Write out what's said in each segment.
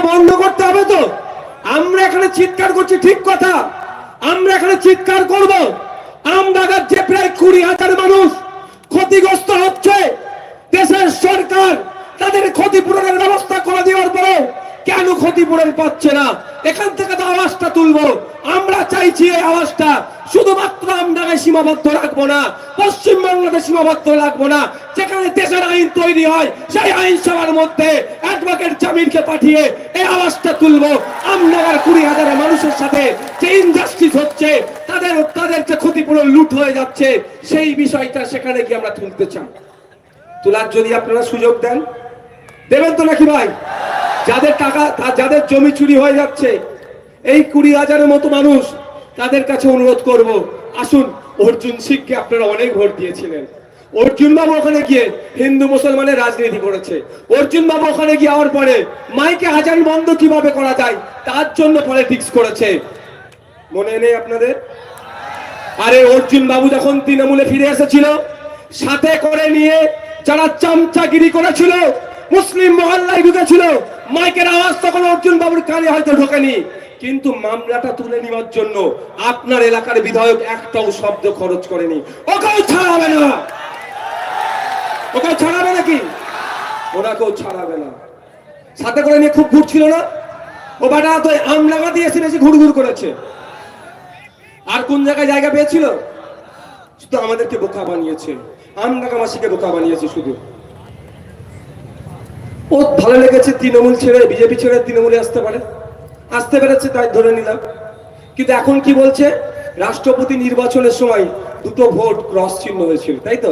বন্ধ করতে হবে তো। আমরা এখানে চিৎকার করছি ঠিক কথা, আমরা এখানে চিৎকার করব। আমডাঙ্গার যে প্রায় 20,000 মানুষ ক্ষতিগ্রস্ত হচ্ছে, দেশের সরকার তাদের ক্ষতিপূরণের ব্যবস্থা করে দেওয়ার পরে কেন ক্ষতিপূরণ পাচ্ছে না? এখান থেকে তো আওয়াজটা তুলবো। আমরা চাইছি এই আওয়াজটা শুধুমাত্র আমডাঙ্গায় সীমাবদ্ধ রাখবো না, পশ্চিম বাংলাদেশে সীমাবদ্ধ রাখবো না। যেখানে দেশের আইন তৈরি হয় সেই আইনসভার মধ্যে অ্যাডভোকেট জামিলকে পাঠিয়ে এই আওয়াজটা তুলবো। আমডাঙ্গার 20,000 মানুষের সাথে যে ইনজাস্টিস হচ্ছে, তাদের যে ক্ষতিপূরণ লুট হয়ে যাচ্ছে, সেই বিষয়টা সেখানে গিয়ে আমরা তুলতে চাই। তোলার যদি আপনারা সুযোগ দেন, দেবেন তো নাকি ভাই? যাদের টাকা, যাদের জমি চুরি হয়ে যাচ্ছে, এই 20,000-এর মতো মানুষ, তাদের কাছে অনুরোধ করব, আসুন। অর্জুন সিংকে আপনারা অনেক ভোট দিয়েছিলেন। অর্জুন বাবু ওখানে গিয়ে হিন্দু মুসলমানের রাজনীতি করেছে। অর্জুন বাবু ওখানে গিয়ে যাওয়ার পরে মাইকে হাজার বন্ধ কিভাবে করা যায় তার জন্য পলিটিক্স করেছে, মনে নেই আপনাদের? আরে অর্জুন বাবু যখন তৃণমূলে ফিরে এসেছিল, সাথে করে নিয়ে যারা চামচাগিরি করেছিল, মুসলিম মহল্লায় ঢুকেছিল, মাইকের আওয়াজ তখন অর্জুন বাবুর কানে হয়তো ঢোকেনি, কিন্তু মামলাটা তুলে নেওয়ার জন্য আপনার এলাকার বিধায়ক একটাও শব্দ খরচ করেনি। ওকেও ছাড়াবে না, ওকেও ছাড়াবে নাকি? ওনাকেও ছাড়াবে না। সাথে করে নিয়ে খুব ঘুরছিল না? ও বাটা তো আমলাগা দিয়ে এসে বেশি ঘুরঘুর করেছে। আর কোন জায়গায় জায়গা পেয়েছিল? শুধু আমাদেরকে বোকা বানিয়েছে, আমলাগামাসিকে বোকা বানিয়েছে শুধু। ও ভালো লেগেছে তৃণমূল ছেড়ে, বিজেপি ছেড়ে তৃণমূলে আসতে পেরেছে, তাই ধরে নিলাম। কিন্তু এখন কি বলছে? রাষ্ট্রপতি নির্বাচনের সময় দুটো ভোট ক্রস চিহ্ন হয়েছিল, তাই তো?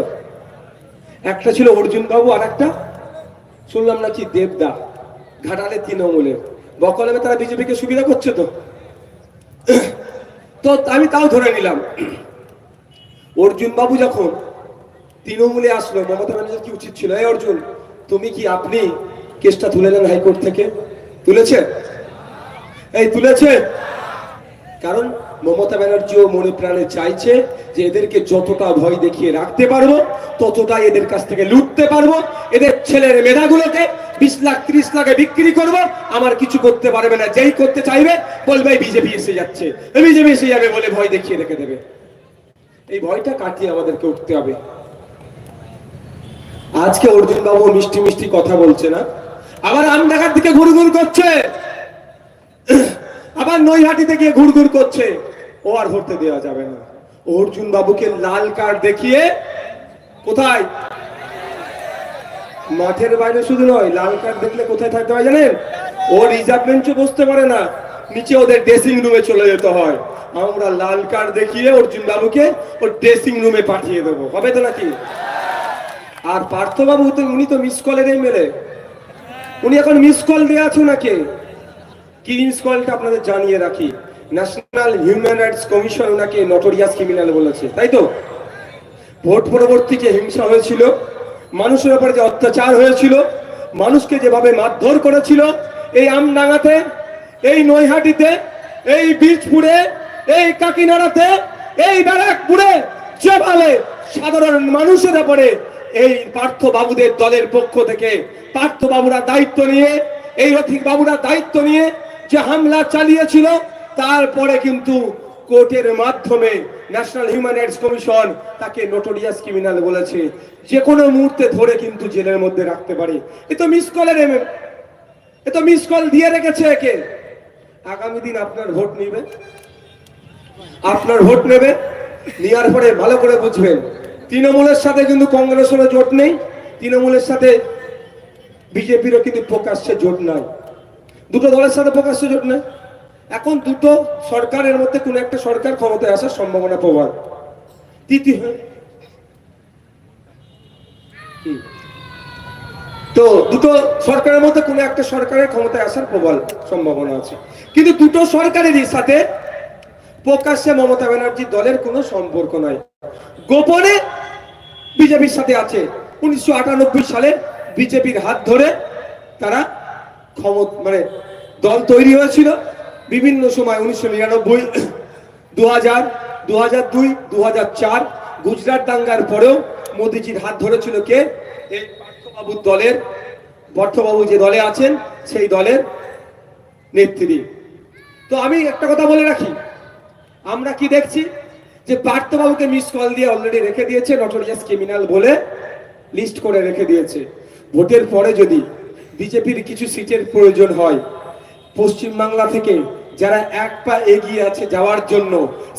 একটা ছিল অর্জুন বাবু, আর একটা শুনলাম নাকি দেবদা, ঘাটালে তৃণমূলের। বকলমে তারা বিজেপিকে সুবিধা করছে তো। তো আমি তাও ধরে নিলাম। অর্জুন বাবু যখন তৃণমূলে আসলো, মমতা ব্যানার্জির কি উচিত ছিল, এই অর্জুন তুমি কি, আপনি কেসটা তুলে নেন হাইকোর্ট থেকে? তুলেছে? এই তুলেছে? কারণ মমতা ব্যানার্জিও মনে প্রাণে চাইছে যে এদেরকে যতটা ভয় দেখিয়ে রাখতে পারবো, ততটাই এদের কাছ থেকে লুটতে পারবো। এদের ছেলের মেধাগুলোকে 20 লাখ 30 লাখে বিক্রি করবো, আমার কিছু করতে পারবে না। যেই করতে চাইবে বলবে বিজেপি এসে যাচ্ছে, বিজেপি এসে যাবে বলে ভয় দেখিয়ে রেখে দেবে। এই ভয়টা কাটিয়ে আমাদেরকে উঠতে হবে। আজকে অর্জুন বাবু মিষ্টি মিষ্টি কথা বলছে না, আবার আমডাঙ্গার দিকে ঘুরঘুর করছে, আবার নৈহাটিতে গিয়ে ঘুরঘুর করছে। ও আর হতে দেওয়া যাবে না। অর্জুন বাবুকে লাল কার্ড দেখিয়ে কোথায়? মাঠের বাইরে শুধু নয়, লাল কার্ড দেখলে কোথায় থাকতে হয় জানেন? ও রিজার্ভ বেঞ্চে বসতে পারে না, নিচে ওদের ড্রেসিং রুমে চলে যেতে হয়। আমরা লাল কার্ড দেখিয়ে অর্জুন বাবুকে ওর ড্রেসিং রুমে পাঠিয়ে দেবো, হবে তো নাকি? আর পার্থবাবু তো, উনি তো মিস কলের এমএলএ, উনি এখন মিস কল দিয়ে আছে ওনাকে। কি মিস কলটা আপনাদের জানিয়ে রাখি, ন্যাশনাল হিউম্যান রাইটস কমিশন ওনাকে নটোরিয়াস ক্রিমিনাল বলেছে, তাই তো? ভোট পরবর্তী যে হিংসা হয়েছিল, মানুষের উপরে যে অত্যাচার হয়েছিল, মানুষকে যেভাবে মারধর করেছিল, এই আমডাঙ্গাতে, এই নৈহাটিতে, এই বীজপুরে, এই কাকিনাড়াতে, এই ব্যারাকপুরে যেভাবে সাধারণ মানুষের উপরে এই পার্থবাবুদের দলের পক্ষ থেকে পার্থবাবুরা দায়িত্ব নিয়ে, এই রফিক বাবুরা দায়িত্ব নিয়ে যে হামলা চালিয়েছিল, তারপরে কিন্তু কোর্টের মাধ্যমে ন্যাশনাল হিউম্যান রাইটস কমিশন তাকে নোটোরিয়াস ক্রিমিনাল বলেছে। যে কোনো মুহূর্তে ধরে কিন্তু জেলের মধ্যে রাখতে পারে। এ তো মিস কলের এ তো মিস কল দিয়ে রেখেছে একে। আগামী দিন আপনার ভোট নেবে, আপনার ভোট নেবে, নেওয়ার পরে ভালো করে বুঝবেন, তৃণমূলের সাথে কিন্তু কংগ্রেসের জোট নেই, তৃণমূলের সাথে বিজেপিরও কিন্তু প্রকাশ্যে জোট নাই। দুটো দলের সাথে প্রকাশ্যে জোট নাই। এখন দুটো সরকারের মধ্যে কোন একটা সরকার ক্ষমতায় আসার সম্ভাবনা প্রবল। তো দুটো সরকারের মধ্যে কোন একটা সরকারের ক্ষমতায় আসার প্রবল সম্ভাবনা আছে, কিন্তু দুটো সরকারেরই সাথে প্রকাশ্যে মমতা ব্যানার্জির দলের কোনো সম্পর্ক নাই, গোপনে বিজেপির সাথে আছে। 1998 সালে বিজেপির হাত ধরে তারা মানে দল তৈরি হয়েছিল। বিভিন্ন সময় 1999, 2000, 2002, 2004 গুজরাট দাঙ্গার পরেও মোদিজির হাত ধরেছিল কে? এই পার্থবাবুর দলের, পার্থবাবু যে দলে আছেন সেই দলের নেত্রী। তো আমি একটা কথা বলে রাখি, আমরা কি দেখছি যে পার্থবাবুকে মিস কল দিয়ে অলরেডি রেখে দিয়েছে, নটোরিয়াস ক্রিমিনাল বলে লিস্ট করে রেখে দিয়েছে। ভোটের পরে যদি বিজেপির কিছু সিটের প্রয়োজন হয়, পশ্চিমবাংলা থেকে যারা এক পা এগিয়ে আছে যাওয়ার জন্য,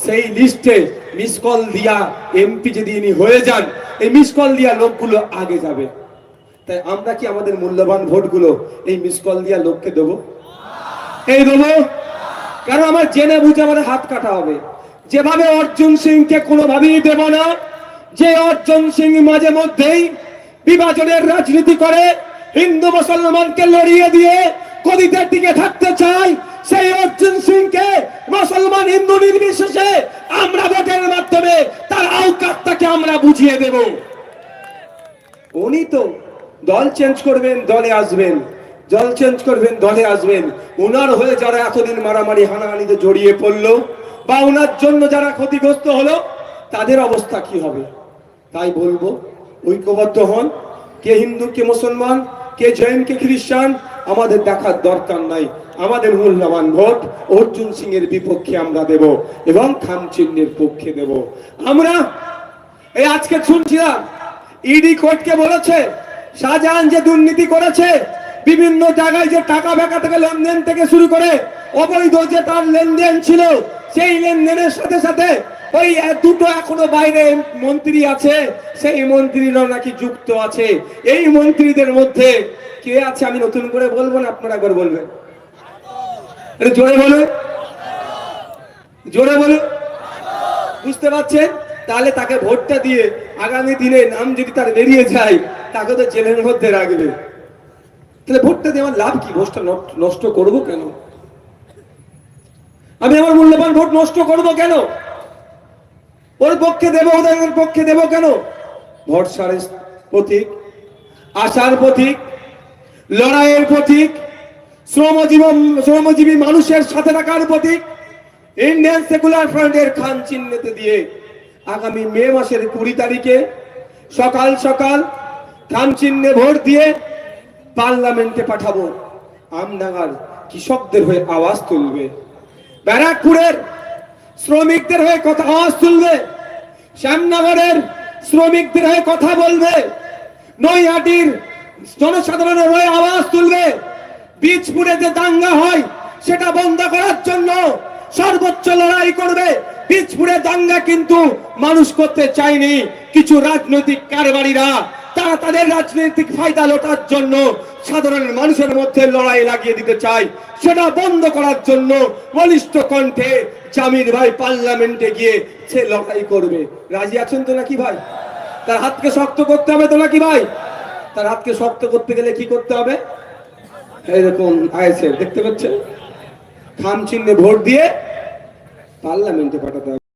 সেই লিস্টে মিস কল দিয়া এমপি যদি ইনি হয়ে যান, এই মিস কল দিয়া লোকগুলো আগে যাবে। তাই আমরা কি আমাদের মূল্যবান ভোটগুলো এই মিস কল দিয়া লোককে দেবো? এই দেবো? কারণ আমার জেনে বুঝে আমাদের হাত কাটা হবে। যেভাবে অর্জুন সিংকে কোনোভাবেই দেব না, যে অর্জুন সিং মাঝে মধ্যেই বিভাজনের রাজনীতি করে হিন্দু মুসলমানকে লড়িয়ে দিয়ে গদিতে টিকে থাকতে চাই, সেই অর্জুন সিংকে মুসলমান হিন্দু নির্বিশেষে আমরা ভোটের মাধ্যমে তার আওকাতটাকে আমরা বুঝিয়ে দেব। উনি তো দল চেঞ্জ করবেন, দলে আসবেন, দল চেঞ্জ করবেন, দলে আসবেন। উনার হয়ে যারা এতদিন মারামারি হানাহানিতে জড়িয়ে পড়লো বা উনার জন্য যারা ক্ষতিগ্রস্ত হলো, তাদের অবস্থা কি হবে? তাই বলবো, ঐক্যবদ্ধ হন। কে হিন্দু, কে মুসলমান, কে জৈন, কে খ্রিস্টান, আমাদের দেখার দরকার নাই। আমাদের মূল্যবান ভোট অর্জুন সিং এর বিপক্ষে আমরা দেব এবং খামচিহ্নের পক্ষে দেব। আমরা এই আজকে শুনছিলাম ইডি কোর্টকে বলেছে শাহজাহান যে দুর্নীতি করেছে, বিভিন্ন জায়গায় যে টাকা বেকা থেকে লেনদেন থেকে শুরু করে অবৈধ যে তার লেনদেন ছিল, সেই লেনদেনের সাথে সাথে ওই দুটো এখনো বাইরে মন্ত্রী আছে, সেই মন্ত্রীরাও নাকি যুক্ত আছে। এই মন্ত্রীদের মধ্যে কে আছে আমি নতুন করে বলবো না, আপনারা একবার বলবেন, জোরে বলে, জোরে বলে, বুঝতে পারছেন? তাহলে তাকে ভোটটা দিয়ে আগামী দিনে নাম যদি তার বেরিয়ে যায়, তাকে তো জেলের মধ্যে রাখবে। তাহলে ভোটটা দিয়ে আমার লাভ কি? ভোটটা নষ্ট করবো কেন? আমি আমার মূল্যবান ভোট নষ্ট করবো কেন? ওর পক্ষে দেবো, ওদের পক্ষে দেবো কেন? ভরসার প্রতীক, আশার প্রতীক, লড়াইয়ের প্রতীক, শ্রমজীবী মানুষের সাথে থাকার প্রতীক ইন্ডিয়ান সেকুলার ফ্রন্টের খান চিহ্নতে দিয়ে আগামী মে মাসের 20 তারিখে সকাল সকাল খান চিহ্নে ভোট দিয়ে পার্লামেন্টে পাঠাবো। আমডাঙ্গার কৃষকদের হয়ে আওয়াজ তুলবে, ব্যারাকপুরের শ্রমিকদের হয়ে কথা আওয়াজ তুলবে, শ্যামনগরের শ্রমিকদের হয়ে কথা বলবে, নৈহাটির জনসাধারণের হয়ে আওয়াজ তুলবে। বীজপুরে যে দাঙ্গা হয় সেটা বন্ধ করার জন্য সর্বোচ্চ লড়াই করবে। বীজপুরে দাঙ্গা কিন্তু মানুষ করতে চায়নি, কিছু রাজনৈতিক কারবারিরা তারা তাদের রাজনৈতিক ফায়দা লোটার জন্য সাধারণ মানুষের মধ্যে লড়াই লাগিয়ে দিতে চায়। সেটা বন্ধ করার জন্য বলিষ্ঠ কণ্ঠে জামির ভাই পার্লামেন্টে গিয়ে সে লড়াই করবে। রাজি আছেন তো নাকি ভাই? তার হাতকে শক্ত করতে হবে তো নাকি ভাই? তার হাতকে শক্ত করতে গেলে কি করতে হবে? এরকম আইএসএফ দেখতে পাচ্ছেন, খাম চিহ্নে ভোট দিয়ে পার্লামেন্টে পাঠাতে হবে।